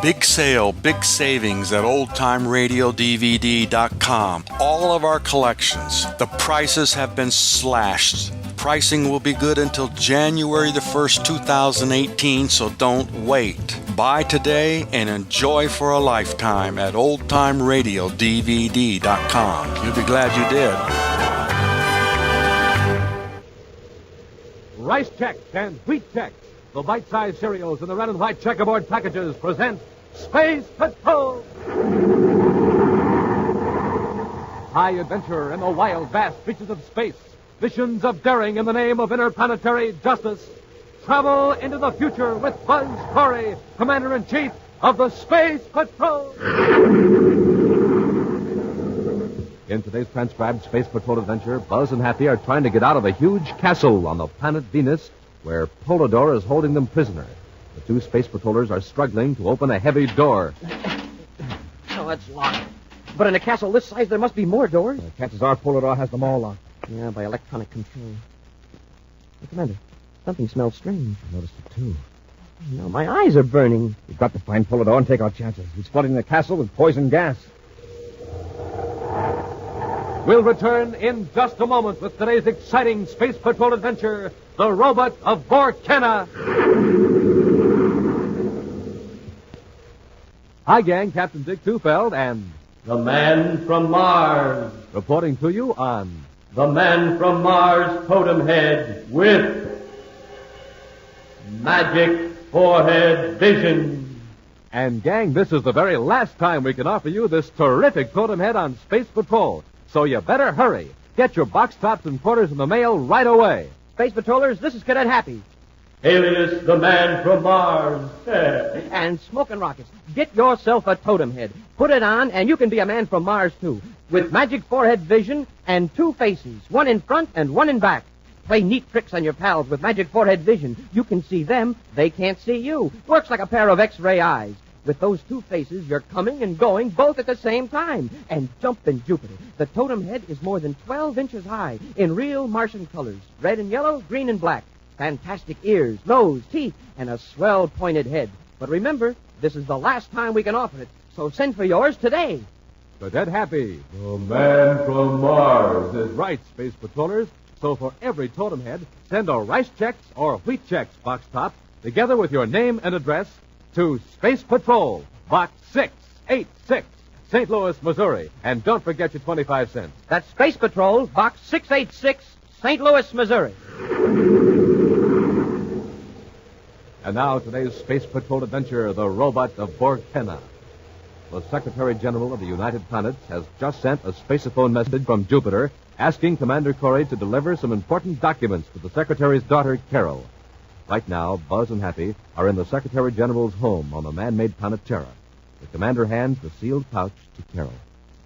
Big sale, big savings at oldtimeradiodvd.com. All of our collections. The prices have been slashed. Pricing will be good until January the 1st, 2018, so don't wait. Buy today and enjoy for a lifetime at oldtimeradiodvd.com. You'll be glad you did. Rice Chex and Wheat Chex, the bite-sized cereals in the red and white checkerboard packages, present Space Patrol! High adventure in the wild, vast reaches of space. Missions of daring in the name of interplanetary justice. Travel into the future with Buzz Corey, Commander-in-Chief of the Space Patrol! In today's transcribed Space Patrol adventure, Buzz and Happy are trying to get out of a huge castle on the planet Venus, where Polydor is holding them prisoner. The two Space Patrollers are struggling to open a heavy door. Oh, it's locked. But in a castle this size, there must be more doors. Chances are Polydor has them all locked. Yeah, by electronic control. Hey, Commander, something smells strange. I noticed it, too. No, my eyes are burning. We've got to find Polydor and take our chances. He's flooding the castle with poison gas. We'll return in just a moment with today's exciting Space Patrol adventure, The Robot of Vortena. Hi, gang. Captain Dick Tufeld and The Man from Mars. reporting to you on The Man from Mars Totem Head with Magic Forehead Vision. And, gang, this is the very last time we can offer you this terrific totem head on Space Patrol. So you better hurry. Get your box tops and quarters in the mail right away. Space Patrollers, this is Cadet Happy. Alias the Man from Mars. And Smoking Rockets, get yourself a totem head. Put it on, and you can be a man from Mars, too. With magic forehead vision and two faces, one in front and one in back. Play neat tricks on your pals with magic forehead vision. You can see them, they can't see you. Works like a pair of X-ray eyes. With those two faces, you're coming and going both at the same time. And jumpin' Jupiter, the totem head is more than 12 inches high in real Martian colors. Red and yellow, green and black. Fantastic ears, nose, teeth, and a swell pointed head. But remember, this is the last time we can offer it. So send for yours today. Cadet Happy. The Man from Mars. Is right, Space Patrollers. So for every totem head, send a Rice Chex or Wheat Chex box top, together with your name and address, to Space Patrol, Box 686, St. Louis, Missouri. And don't forget your 25 cents. That's Space Patrol, Box 686, St. Louis, Missouri. And now today's Space Patrol adventure, The Robot of Vortena. The Secretary General of the United Planets has just sent a spaceophone message from Jupiter asking Commander Corey to deliver some important documents to the Secretary's daughter, Carol. Right now, Buzz and Happy are in the Secretary General's home on the man-made planet Terra. The commander hands the sealed pouch to Carol.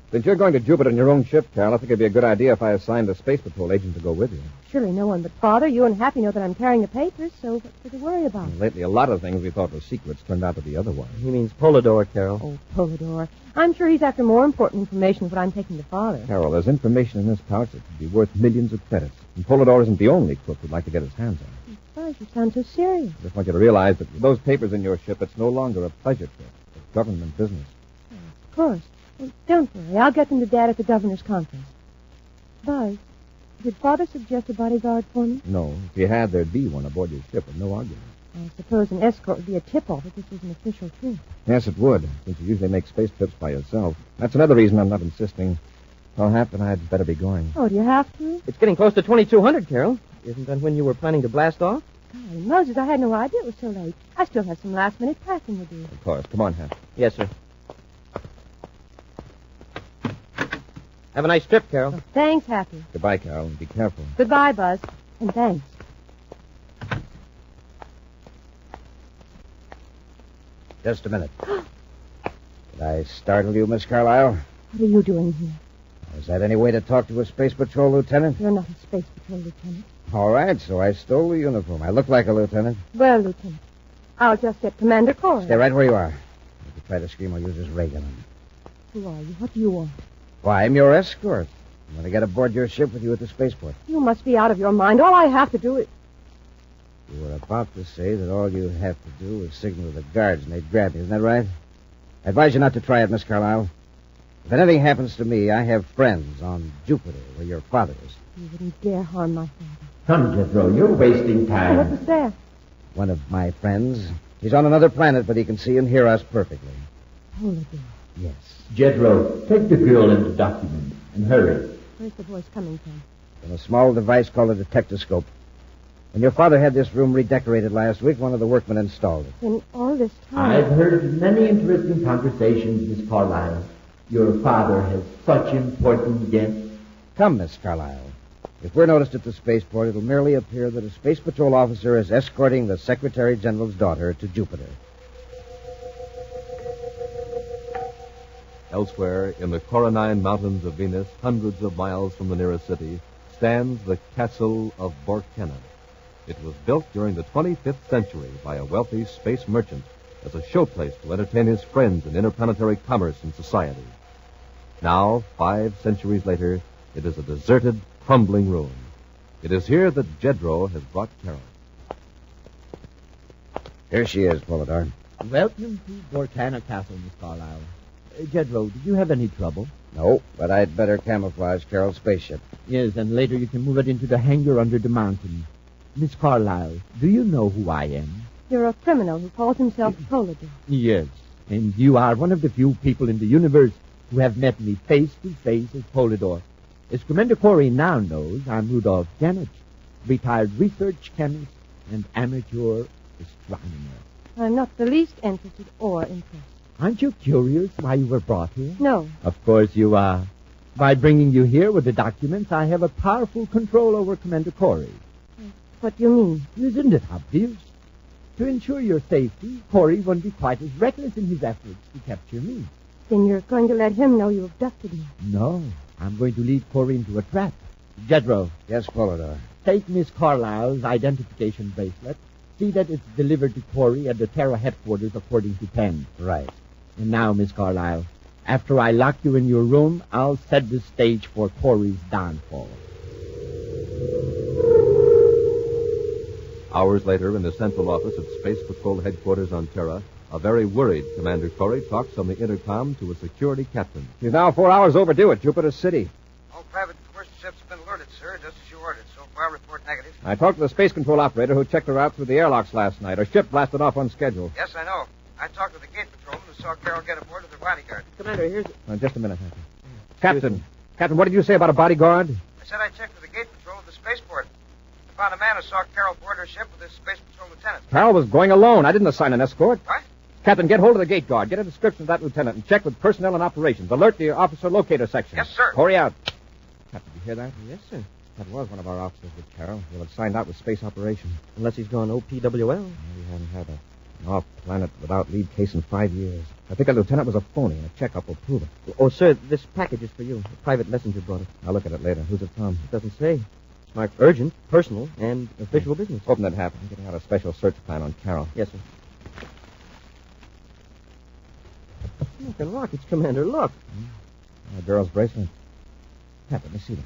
Since you're going to Jupiter in your own ship, Carol, I think it'd be a good idea if I assigned a Space Patrol agent to go with you. Surely no one but Father, you and Happy know that I'm carrying the papers, so what's there to worry about? Lately, a lot of things we thought were secrets turned out to be otherwise. He means Polydor, Carol. Oh, Polydor. I'm sure he's after more important information than what I'm taking to Father. Carol, there's information in this pouch that could be worth millions of credits. And Polydor isn't the only crook who'd like to get his hands on it. Buzz, you sound so serious. I just want you to realize that with those papers in your ship, it's no longer a pleasure trip. It's government business. Of course. Well, don't worry. I'll get them to Dad at the governor's conference. Buzz, did Father suggest a bodyguard for me? No. If you had, there'd be one aboard your ship, and no argument. I suppose an escort would be a tip-off if this was an official trip. Yes, it would, since you usually make space trips by yourself. That's another reason I'm not insisting. Well, Hap and I'd better be going. Oh, do you have to? It's getting close to 2200, Carol. Isn't that when you were planning to blast off? Golly, Moses, I had no idea it was so late. I still have some last-minute packing to do. Of course. Come on, Hap. Yes, sir. Have a nice trip, Carol. Oh, thanks, Happy. Goodbye, Carol, and be careful. Goodbye, Buzz. And thanks. Just a minute. Did I startle you, Miss Carlyle? What are you doing here? Is that any way to talk to a Space Patrol lieutenant? You're not a Space Patrol lieutenant. All right, so I stole the uniform. I look like a lieutenant. Well, Lieutenant, I'll just get Commander Corey. Stay right where you are. If you try to scream, I'll use this ray gun on you. Who are you? What do you want? Why, I'm your escort. I'm going to get aboard your ship with you at the spaceport. You must be out of your mind. All I have to do is... You were about to say that all you have to do is signal to the guards and they'd grab you. Isn't that right? I advise you not to try it, Miss Carlyle. If anything happens to me, I have friends on Jupiter, where your father is. You wouldn't dare harm my father. Come, Jethro, you're wasting What time. was that? One of my friends. He's on another planet, but he can see and hear us perfectly. Polydor. Yes. Jethro, take the girl into documents and hurry. Where's the voice coming from? From a small device called a detectoscope. When your father had this room redecorated last week, one of the workmen installed it. In all this time... I've heard many interesting conversations, Miss Carlyle. Your father has such important guests. Come, Miss Carlyle. If we're noticed at the spaceport, it'll merely appear that a Space Patrol officer is escorting the Secretary General's daughter to Jupiter. Elsewhere, in the Coronine Mountains of Venus, hundreds of miles from the nearest city, stands the Castle of Vortena. It was built during the 25th century by a wealthy space merchant as a showplace to entertain his friends in interplanetary commerce and society. Now, 5 centuries later, it is a deserted, crumbling ruin. It is here that Jedro has brought Carol. Here she is, Polydor. Welcome to Vortena Castle, Miss Carlyle. Jedro, did you have any trouble? No, but I'd better camouflage Carol's spaceship. Yes, and later you can move it into the hangar under the mountain. Miss Carlyle, do you know who I am? You're a criminal who calls himself Polydor. Yes, and you are one of the few people in the universe who have met me face to face as Polydor. As Commander Corey now knows, I'm Rudolph Janich, retired research chemist and amateur astronomer. I'm not the least interested or impressed. Aren't you curious why you were brought here? No. Of course you are. By bringing you here with the documents, I have a powerful control over Commander Corey. What do you mean? Isn't it obvious? To ensure your safety, Corey won't be quite as reckless in his efforts to capture me. Then you're going to let him know you abducted me. No, I'm going to lead Corey into a trap. Jedro, Yes, Polydor. take Miss Carlyle's identification bracelet. See that it's delivered to Corey at the Terra headquarters according to Penn. Right. And now, Miss Carlyle, after I lock you in your room, I'll set the stage for Corey's downfall. Hours later, in the central office at Space Patrol headquarters on Terra, a very worried Commander Corey talks on the intercom to a security captain. He's now 4 hours overdue at Jupiter City. All private commercial ships have been alerted, sir, just as you ordered. So far, report negative. I talked to the space control operator who checked her out through the airlocks last night. Her ship blasted off on schedule. Yes, I know. I talked to the gate patrolman who saw Carol get aboard with her bodyguard. Commander, here's... Just a minute, Captain. Captain, what did you say about a bodyguard? I said I checked with the gate patrol at the spaceport. I found a man who saw Carol board her ship with his space patrol lieutenant. Carol was going alone. I didn't assign an escort. What? Captain, get hold of the gate guard. Get a description of that lieutenant and check with personnel and operations. Alert the officer locator section. Yes, sir. Corey out. Captain, you hear that? Yes, sir. That was one of our officers with Carol. He'll have signed out with space operations. Unless he's gone OPWL. We haven't had an off-planet without lead case in 5 years. I think that lieutenant was a phony, and a checkup will prove it. Oh, sir, this package is for you. A private messenger brought it. I'll look at it later. Who's it from? It doesn't say. It's marked urgent, personal, and official business. Hoping that happened. I'm getting out a special search plan on Carol. Yes, sir. Look and rockets, Commander, look. A girl's bracelet. Captain, let me see that.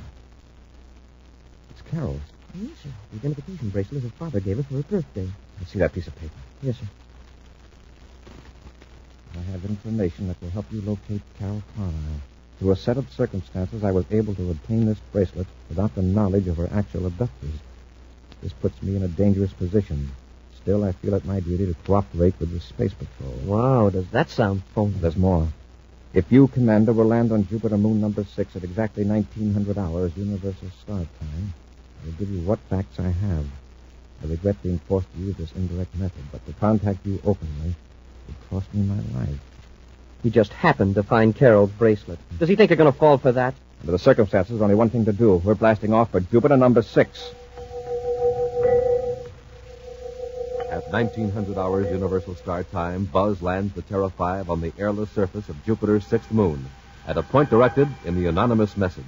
It's Carol's. Yes, sir. The identification bracelet her father gave her for her birthday. Let's see that piece of paper. Yes, sir. I have information that will help you locate Carol Carlyle. Through a set of circumstances, I was able to obtain this bracelet without the knowledge of her actual abductors. This puts me in a dangerous position. Still, I feel it my duty to cooperate with the Space Patrol. Wow, does that sound phony? There's more. If you, Commander, will land on Jupiter Moon number 6 at exactly 1900 hours Universal Start Time, I will give you what facts I have. I regret being forced to use this indirect method, but to contact you openly would cost me my life. He just happened to find Carol's bracelet. Does he think you're going to fall for that? Under the circumstances, there's only one thing to do. We're blasting off for Jupiter number 6. At 1900 hours Universal Start Time, Buzz lands the Terra 5 on the airless surface of Jupiter's 6th moon at a point directed in the anonymous message.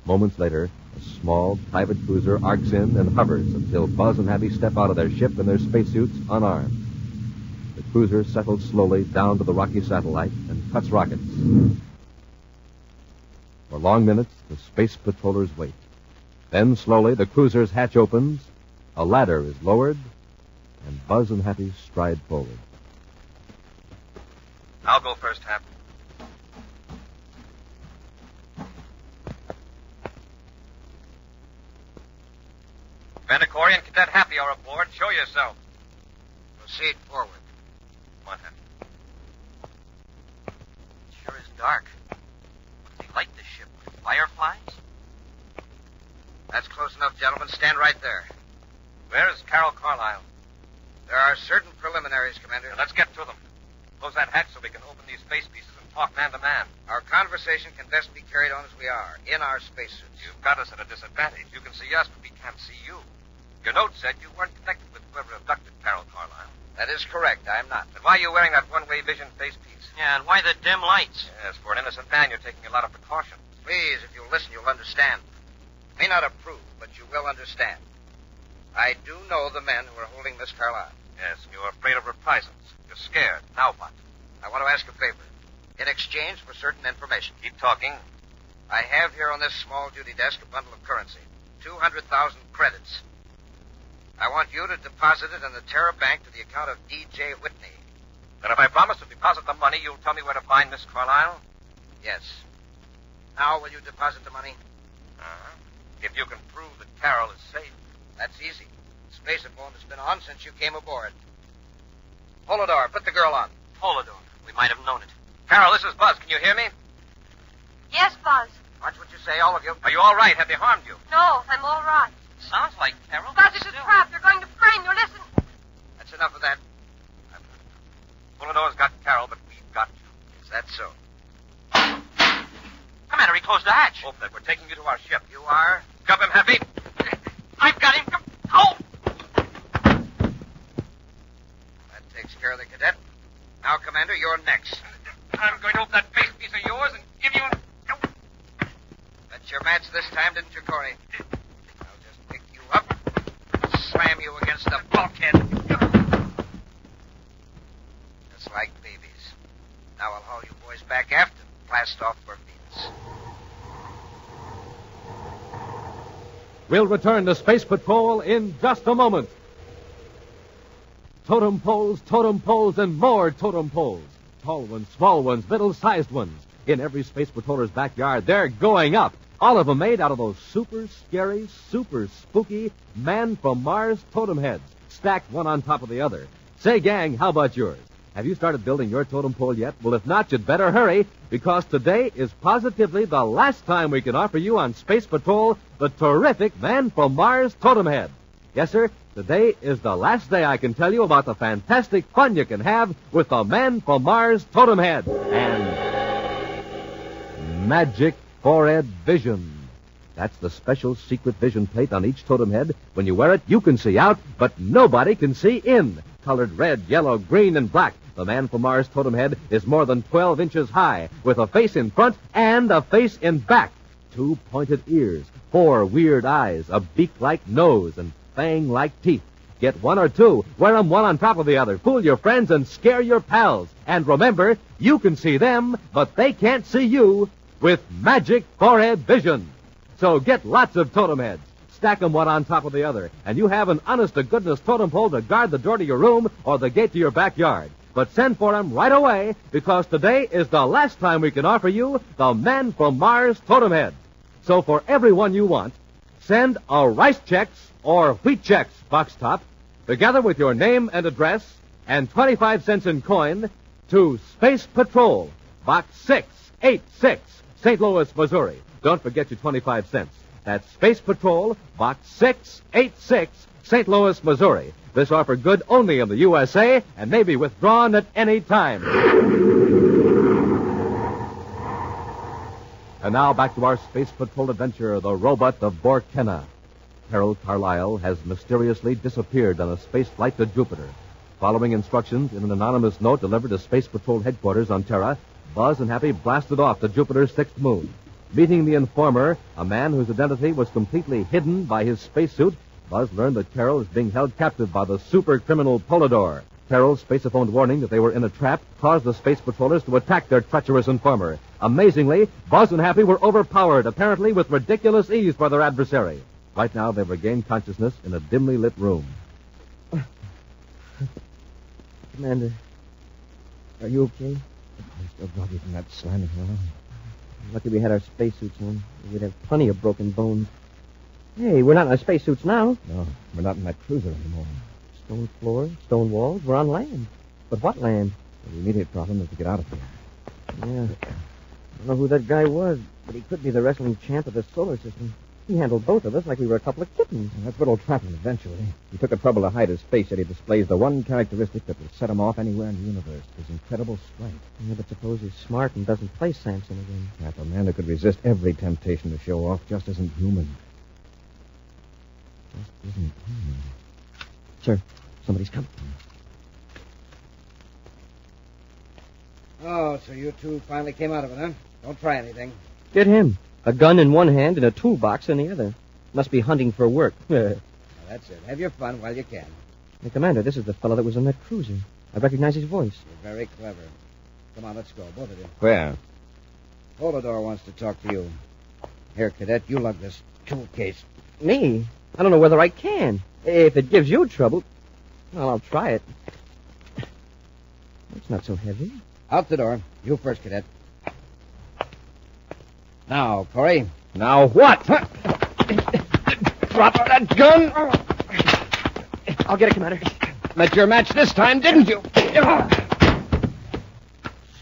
Moments later, a small private cruiser arcs in and hovers until Buzz and Happy step out of their ship in their spacesuits unarmed. The cruiser settles slowly down to the rocky satellite and cuts rockets. For long minutes, the space patrollers wait. Then, slowly, the cruiser's hatch opens, a ladder is lowered, and Buzz and Happy stride forward. I'll go first, Hap. Commander Corey and Cadet Happy are aboard. Show yourself. Proceed forward. Come on, Hap. It sure is dark. What do they light this ship with? Fireflies? That's close enough, gentlemen. Stand right there. Where is Carol Carlisle? There are certain preliminaries, Commander. Now, let's get to them. Close that hatch so we can open these face pieces and talk man to man. Our conversation can best be carried on as we are, in our spacesuits. You've got us at a disadvantage. You can see us, but we can't see you. Your note said you weren't connected with whoever abducted Carol Carlisle. That is correct. I am not. Then why are you wearing that one-way vision face piece? Yeah, and why the dim lights? Yes, for an innocent man, you're taking a lot of precaution. Please, if you'll listen, you'll understand. May not approve, but you will understand. I do know the men who are holding Miss Carlisle. Yes, and you're afraid of reprisals. You're scared. Now what? I want to ask a favor. In exchange for certain information. Keep talking. I have here on this small duty desk a bundle of currency. 200,000 credits. I want you to deposit it in the Terra Bank to the account of D.J. Whitney. Then if I promise to deposit the money, you'll tell me where to find Miss Carlisle? Yes. Now will you deposit the money? Uh-huh. If you can prove that Carol is safe. That's easy. Spaceophone has been on since you came aboard. Polidor, put the girl on. Polidor. We might have known it. Carol, this is Buzz. Can you hear me? Yes, Buzz. Watch what you say, all of you. Are you all right? Have they harmed you? No, I'm all right. Sounds like Carol. Buzz, it's a trap. They're going to frame you. Listen. That's enough of that. Polidor's got Carol, but we've got you. Is that so? Commander, he closed the hatch. Open it. We're taking you to our ship. You are? Grab him, Happy. I've got him. Oh! That takes care of the cadet. Now, Commander, you're next. I'm going to open that face piece of yours and give you That's your match this time, didn't you, Corey? I'll just pick you up, slam you against the bulkhead. Just like babies. Now I'll haul you boys back aft and blast off for Venus. We'll return to Space Patrol in just a moment. Totem poles, and more totem poles. Tall ones, small ones, middle-sized ones. In every Space Patroller's backyard, they're going up. All of them made out of those super scary, super spooky Man from Mars totem heads, stacked one on top of the other. Say, gang, how about yours? Have you started building your totem pole yet? Well, if not, you'd better hurry, because today is positively the last time we can offer you on Space Patrol the terrific Man from Mars totem head. Yes, sir, today is the last day I can tell you about the fantastic fun you can have with the Man from Mars totem head and Magic Forehead Vision. That's the special secret vision plate on each totem head. When you wear it, you can see out, but nobody can see in. Colored red, yellow, green, and black, the Man from Mars totem head is more than 12 inches high, with a face in front and a face in back. 2 pointed ears, 4 weird eyes, a beak-like nose, and fang-like teeth. Get 1 or 2. Wear 'em one on top of the other. Fool your friends and scare your pals. And remember, you can see them, but they can't see you with Magic Forehead Vision. So get lots of totem heads. Stack 'em one on top of the other, and you have an honest-to-goodness totem pole to guard the door to your room or the gate to your backyard. But send for 'em right away, because today is the last time we can offer you the Man from Mars totem head. So for every one you want, send a Rice Chex or Wheat Chex box top, together with your name and address, and 25 cents in coin, to Space Patrol, Box 686, St. Louis, Missouri. Don't forget your 25 cents. That's Space Patrol, Box 686, St. Louis, Missouri. This offer good only in the USA and may be withdrawn at any time. And now back to our Space Patrol adventure, the robot of Vortena. Carol Carlisle has mysteriously disappeared on a space flight to Jupiter. Following instructions in an anonymous note delivered to Space Patrol headquarters on Terra, Buzz and Happy blasted off to Jupiter's 6th moon. Meeting the informer, a man whose identity was completely hidden by his spacesuit, Buzz learned that Carol is being held captive by the super criminal Polidor. Carol's spaceophone warning that they were in a trap caused the Space Patrollers to attack their treacherous informer. Amazingly, Buzz and Happy were overpowered, apparently with ridiculous ease by their adversary. Right now, they've regained consciousness in a dimly lit room. Commander, are you okay? Still groggy from that slamming around. Lucky we had our spacesuits on. We'd have plenty of broken bones. Hey, we're not in our spacesuits now. No, we're not in that cruiser anymore. Stone floors, stone walls. We're on land. But what land? The immediate problem is to get out of here. Yeah. I don't know who that guy was, but he could be the wrestling champ of the solar system. He handled both of us like we were a couple of kittens. And that's what'll trap him eventually. He took the trouble to hide his face, yet he displays the one characteristic that will set him off anywhere in the universe, his incredible strength. Yeah, but suppose he's smart and doesn't play Samson again. Half a man who could resist every temptation to show off just isn't human. Just isn't human. Sir, somebody's coming. Oh, so you two finally came out of it, huh? Don't try anything. Get him. A gun in one hand and a toolbox in the other. Must be hunting for work. Well, that's it. Have your fun while you can. Hey, Commander, this is the fellow that was in that cruiser. I recognize his voice. You're very clever. Come on, let's go, both of you. Where? Volador wants to talk to you. Here, Cadet, you lug this tool case. Me? I don't know whether I can. If it gives you trouble, well, I'll try it. It's not so heavy. Out the door. You first, Cadet. Now, Corey. Now what? Drop that gun! I'll get it, Commander. Met your match this time, didn't you?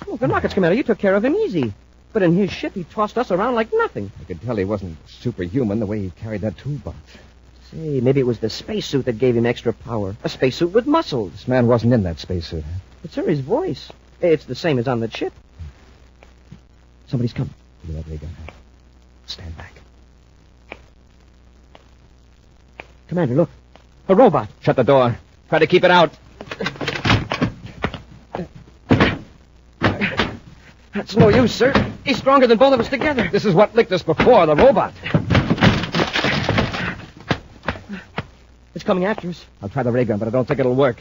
Smoking rockets, Commander. You took care of him easy. But in his ship, he tossed us around like nothing. I could tell he wasn't superhuman the way he carried that toolbox. Say, maybe it was the spacesuit that gave him extra power. A spacesuit with muscles. This man wasn't in that spacesuit. But, sir, his voice. It's the same as on the ship. Somebody's coming. Give me that ray gun. Stand back. Commander, look. A robot. Shut the door. Try to keep it out. That's no use, sir. He's stronger than both of us together. This is what licked us before, the robot. It's coming after us. I'll try the ray gun, but I don't think it'll work.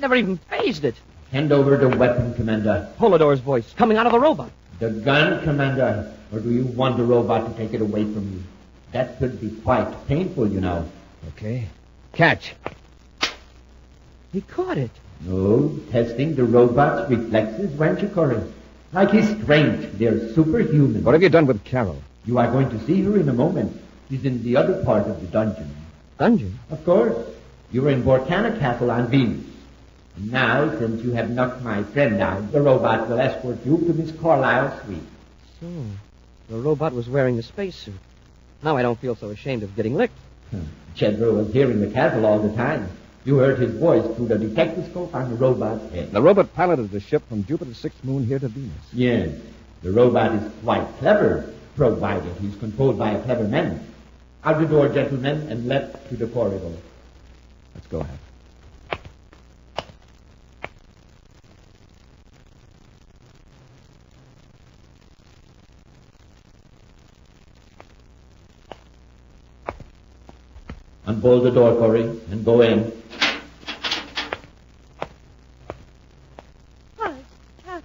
Never even phased it. Hand over the weapon, Commander. Polidor's voice, coming out of the robot. The gun, Commander. Or do you want the robot to take it away from you? That could be quite painful, you know. Okay. Catch. He caught it. No, testing the robot's reflexes, weren't you, Corey? Like his strength, they're superhuman. What have you done with Carol? You are going to see her in a moment. She's in the other part of the dungeon. Dungeon? Of course. You were in Vortena Castle on Venus. And now, since you have knocked my friend out, the robot will escort you to Miss Carlyle's suite. So, the robot was wearing the spacesuit. Now I don't feel so ashamed of getting licked. Chedro was here in the castle all the time. You heard his voice through the detectoscope on the robot's head. The robot piloted the ship from Jupiter's sixth moon here to Venus. Yes. The robot is quite clever, provided he's controlled by a clever man. Out the door, gentlemen, and left to the corridor. Let's go ahead. Unbolt the door, Corey, and go in. Hi, Kathy.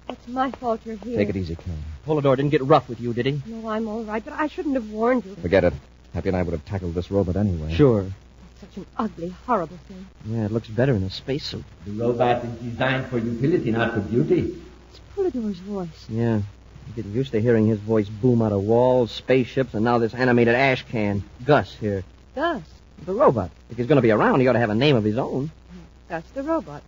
It's my fault you're here. Take it easy, Carol. Polidor didn't get rough with you, did he? No, I'm all right, but I shouldn't have warned you. Forget it. Happy and I would have tackled this robot anyway. Sure. That's such an ugly, horrible thing. Yeah, it looks better in a spacesuit. The robot is designed for utility, not for beauty. It's Polidor's voice. Yeah. I'm getting used to hearing his voice boom out of walls, spaceships, and now this animated ash can. Gus here. Gus. The robot. If he's going to be around, he ought to have a name of his own. Gus the robot.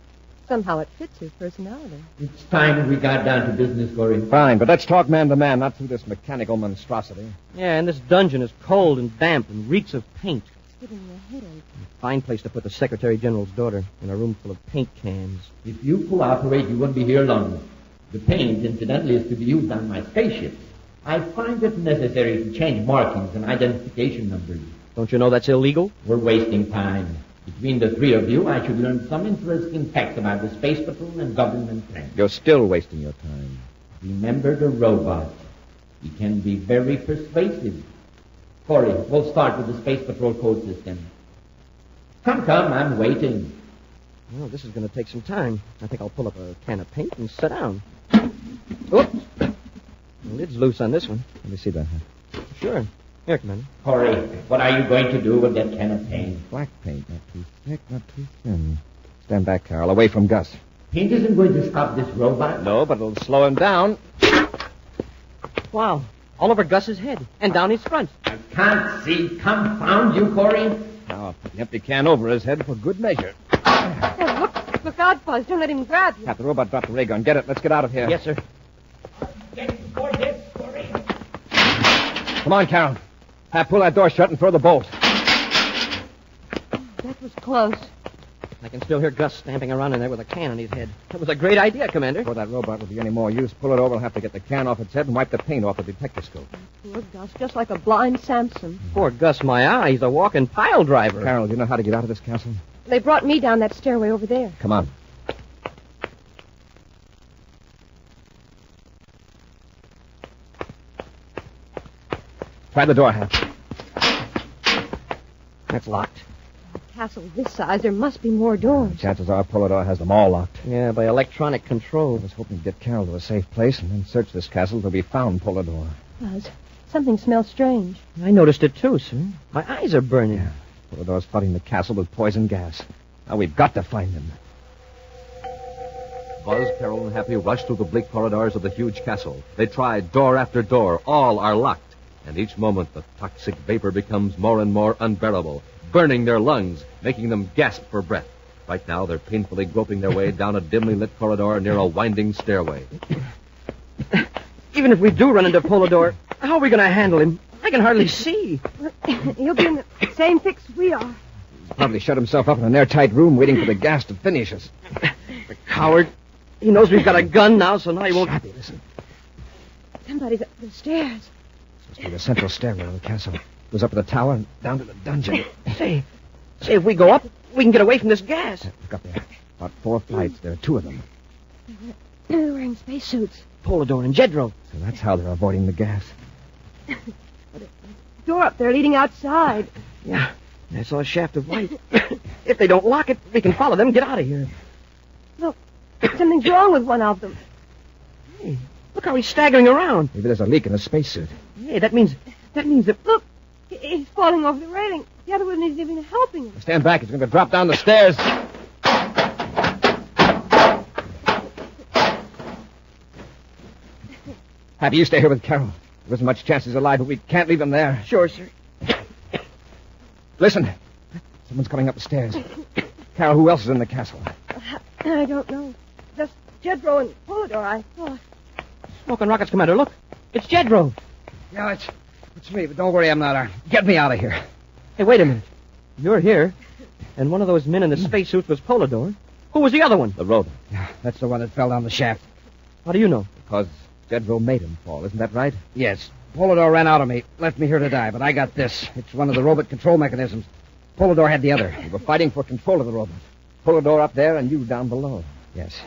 Somehow it fits his personality. It's time we got down to business, Corey. Fine, but let's talk man to man, not through this mechanical monstrosity. Yeah, and this dungeon is cold and damp and reeks of paint. It's giving me a headache. Fine place to put the Secretary General's daughter in a room full of paint cans. If you cooperate, you won't be here long. The paint, incidentally, is to be used on my spaceship. I find it necessary to change markings and identification numbers. Don't you know that's illegal? We're wasting time. Between the three of you, I should learn some interesting facts about the Space Patrol and government plans. You're still wasting your time. Remember the robot. He can be very persuasive. Corey, we'll start with the Space Patrol code system. Come, I'm waiting. Well, this is going to take some time. I think I'll pull up a can of paint and sit down. Oops. The lid's loose on this one. Let me see that. Sure. Here, Commander. Corey, what are you going to do with that can of paint? Black paint, not too thick, not too thin. Stand back, Carl, away from Gus. Paint isn't going to stop this robot. No, but it'll slow him down. Wow. All over Gus's head and down his front. I can't see. Confound you, Corey. Now, I'll put the empty can over his head for good measure. Oh, look out, Buzz. Don't let him grab you. Pat, the robot dropped the ray gun. Get it. Let's get out of here. Yes, sir. Get for this, Corey. Come on, Carol. Pat, pull that door shut and throw the bolt. That was close. I can still hear Gus stamping around in there with a can on his head. That was a great idea, Commander. Before that robot will be any more use, pull it over. We'll have to get the can off its head and wipe the paint off the detectoscope. Poor Gus, just like a blind Samson. Poor Gus, my eye. He's a walking pile driver. Carol, do you know how to get out of this castle? They brought me down that stairway over there. Come on. Try the door hatch. That's locked. A castle this size, there must be more doors. Chances are Polidor has them all locked. Yeah, by electronic control. I was hoping to get Carol to a safe place and then search this castle till we found Polidor. Buzz, something smells strange. I noticed it too, sir. My eyes are burning. Polidor's flooding the castle with poison gas. Now we've got to find him. Buzz, Carol, and Happy rush through the bleak corridors of the huge castle. They try door after door. All are locked. And each moment, the toxic vapor becomes more and more unbearable, burning their lungs, making them gasp for breath. Right now, they're painfully groping their way down a dimly lit corridor near a winding stairway. Even if we do run into Polidor, how are we going to handle him? I can hardly see. He'll be in the same fix we are. He's probably shut himself up in an airtight room waiting for the gas to finish us. The coward. He knows we've got a gun now, so now he won't... Happy, listen. Somebody's up the stairs. This must be the central stairway of the castle. It goes up to the tower and down to the dungeon. Say, if we go up, we can get away from this gas. Look up there. About 4 flights. There are 2 of them. They're wearing spacesuits. Polidor and Jedro. So that's how they're avoiding the gas. Door up there leading outside. Yeah, I saw a shaft of light. If they don't lock it, we can follow them and get out of here. Look, something's wrong with one of them. Hey, look how he's staggering around. Maybe there's a leak in the spacesuit. Hey, that means that... Look, he's falling over the railing. The other one isn't even helping him. Stand back. He's going to drop down the stairs. Happy, you stay here with Carol. There isn't much chance he's alive, but we can't leave him there. Sure, sir. Listen. Someone's coming up the stairs. Carol, who else is in the castle? I don't know. Just Jedro and Polidor, I thought. Smoking rockets, Commander. Look, it's Jedro. Yeah, it's me, but don't worry, I'm not. Get me out of here. Hey, wait a minute. You're here, and one of those men in the spacesuits was Polidor. Who was the other one? The robot. Yeah, that's the one that fell down the shaft. How do you know? Because Jedro made him fall. Isn't that right? Yes. Polidor ran out of me, left me here to die, but I got this. It's one of the robot control mechanisms. Polidor had the other. We were fighting for control of the robot. Polidor up there and you down below. Yes.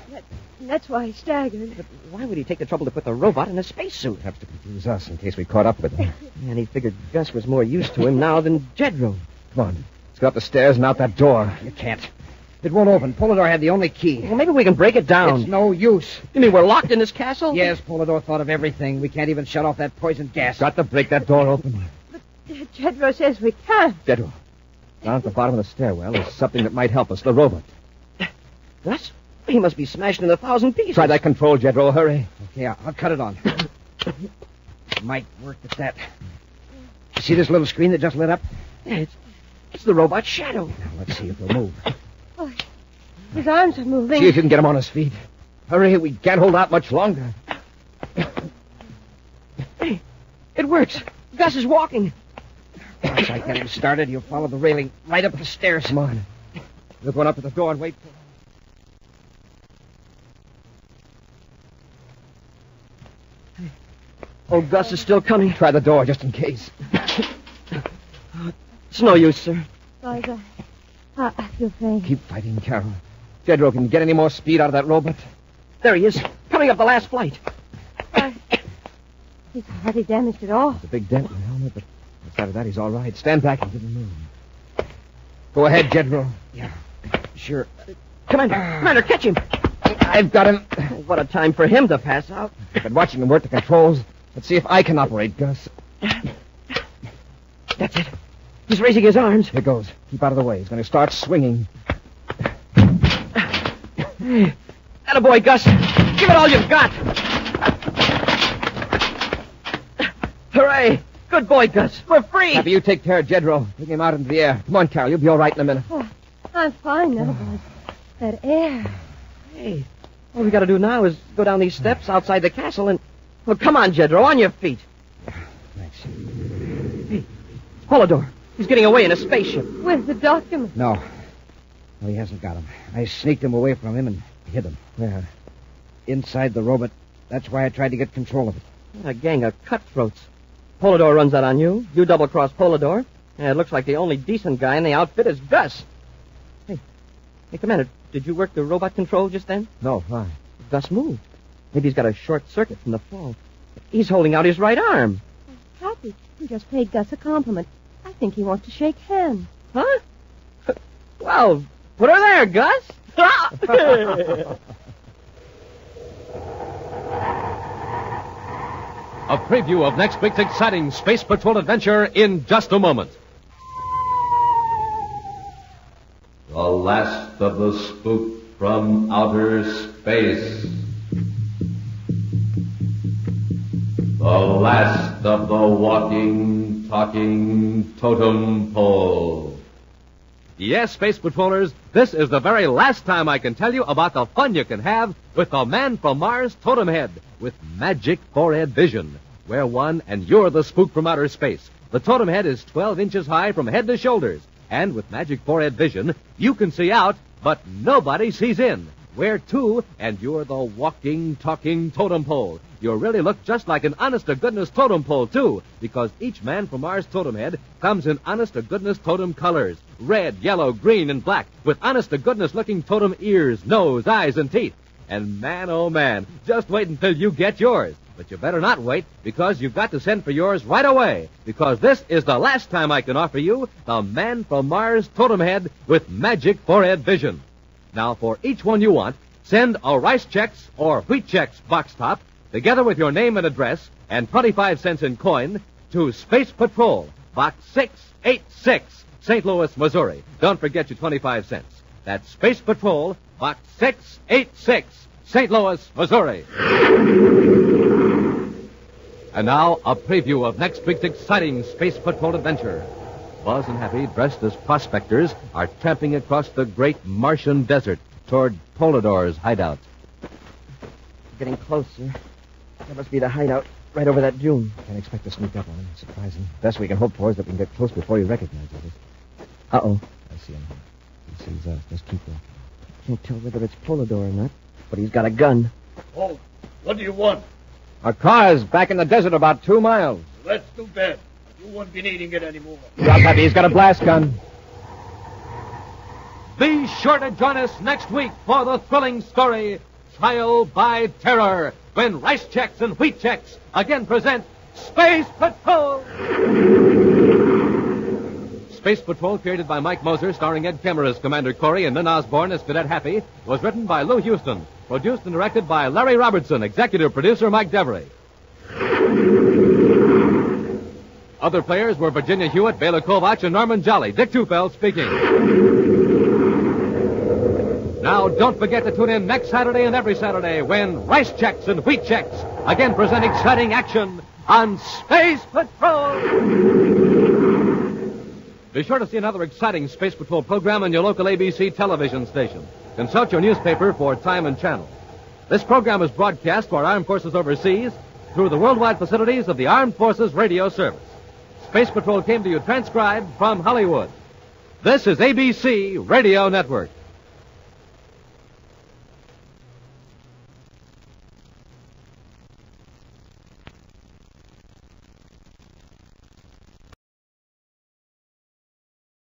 That's why he staggered. But why would he take the trouble to put the robot in a spacesuit? Perhaps to confuse us in case we caught up with him. And he figured Gus was more used to him now than Jedro. Come on. Let's go up the stairs and out that door. You can't. It won't open. Polidor had the only key. Well, maybe we can break it down. It's no use. You mean we're locked in this castle? Yes, Polidor thought of everything. We can't even shut off that poison gas. Got to break that door open. Jedro says we can't. Jedro, down at the bottom of the stairwell is something that might help us. The robot. Gus? He must be smashed in 1,000 pieces. Try that control, Jedro. Hurry. Okay, I'll cut it on. Might work at that. See this little screen that just lit up? Yeah, it's the robot's shadow. Now, let's see if it'll move. Oh, his arms are moving. See if you can get him on his feet. Hurry, we can't hold out much longer. Hey, it works. Gus is walking. Once I get him started, he'll follow the railing right up the stairs. Come on. We're going up to the door and wait for him. Oh, Gus is still coming. Try the door just in case. It's no use, sir. Buzz, I feel faint. Keep fighting, Carol. Jedro, can you get any more speed out of that robot? There he is, coming up the last flight. He's hardly damaged at all. There's a big dent in the helmet, but outside of that, he's all right. Stand back and give him room. Go ahead, Jedro. Yeah, sure. Commander, catch him. I've got him. What a time for him to pass out. I've been watching him work the controls. Let's see if I can operate, Gus. That's it. He's raising his arms. Here goes. Keep out of the way. He's going to start swinging. Attaboy, Gus. Give it all you've got. Hooray. Good boy, Gus. We're free. Happy, you take care of Jedro. Take him out into the air. Come on, Carol. You'll be all right in a minute. Oh, I'm fine now, boys. That air. Hey, all we got to do now is go down these steps outside the castle and... Well, come on, Jedro, on your feet. Thanks. Hey, Polidor. He's getting away in a spaceship. Where's the document? No, he hasn't got him. I sneaked him away from him and hid him. Where? Inside the robot. That's why I tried to get control of it. A gang of cutthroats. Polidor runs out on you. You double-cross Polidor. And it looks like the only decent guy in the outfit is Gus. Hey, Commander, did you work the robot control just then? No, why? Gus moved. Maybe he's got a short circuit from the fall. He's holding out his right arm. Happy, you just paid Gus a compliment. I think he wants to shake hands. Huh? Well, put her there, Gus. A preview of next week's exciting Space Patrol adventure in just a moment. The last of the spook from outer space. The last of the walking, talking totem pole. Yes, Space Patrollers, this is the very last time I can tell you about the fun you can have with the Man from Mars totem head with magic forehead vision. Wear one and you're the spook from outer space. The totem head is 12 inches high from head to shoulders. And with magic forehead vision, you can see out, but nobody sees in. Wear two and you're the walking, talking totem pole. You'll really look just like an honest-to-goodness totem pole, too, because each Man from Mars totem head comes in honest-to-goodness totem colors. Red, yellow, green, and black, with honest-to-goodness looking totem ears, nose, eyes, and teeth. And man, oh man, just wait until you get yours. But you better not wait, because you've got to send for yours right away, because this is the last time I can offer you the Man from Mars totem head with magic forehead vision. Now, for each one you want, send a Rice Chex or Wheat Chex box top, together with your name and address, and 25 cents in coin, to Space Patrol, Box 686, St. Louis, Missouri. Don't forget your 25 cents. That's Space Patrol, Box 686, St. Louis, Missouri. And now, a preview of next week's exciting Space Patrol adventure. Buzz and Happy, dressed as prospectors, are tramping across the great Martian desert toward Polidor's hideout. Getting closer. That must be the hideout right over that dune. Can't expect to sneak up on him. Surprise him. Best we can hope for is that we can get close before he recognizes us. Uh-oh. I see him. He sees us. Just keep walking. Can't tell whether it's Polidor or not, but he's got a gun. Oh, what do you want? Our car's back in the desert about 2 miles. That's too bad. You won't be needing it anymore. Drop, Happy. He's got a blast gun. Be sure to join us next week for the thrilling story, Trial by Terror, when Rice Chex and Wheat Chex again present Space Patrol. Space Patrol, created by Mike Moser, starring Ed Kemmer as Commander Corey and Lynn Osborne as Cadet Happy, was written by Lou Houston, produced and directed by Larry Robertson, executive producer Mike Devery. Other players were Virginia Hewitt, Bela Kovac, and Norman Jolly. Dick Tufeld speaking. Now, don't forget to tune in next Saturday and every Saturday when Rice Chex and Wheat Chex again present exciting action on Space Patrol. Be sure to see another exciting Space Patrol program on your local ABC television station. Consult your newspaper for time and channel. This program is broadcast to our armed forces overseas through the worldwide facilities of the Armed Forces Radio Service. Space Patrol came to you transcribed from Hollywood. This is ABC Radio Network.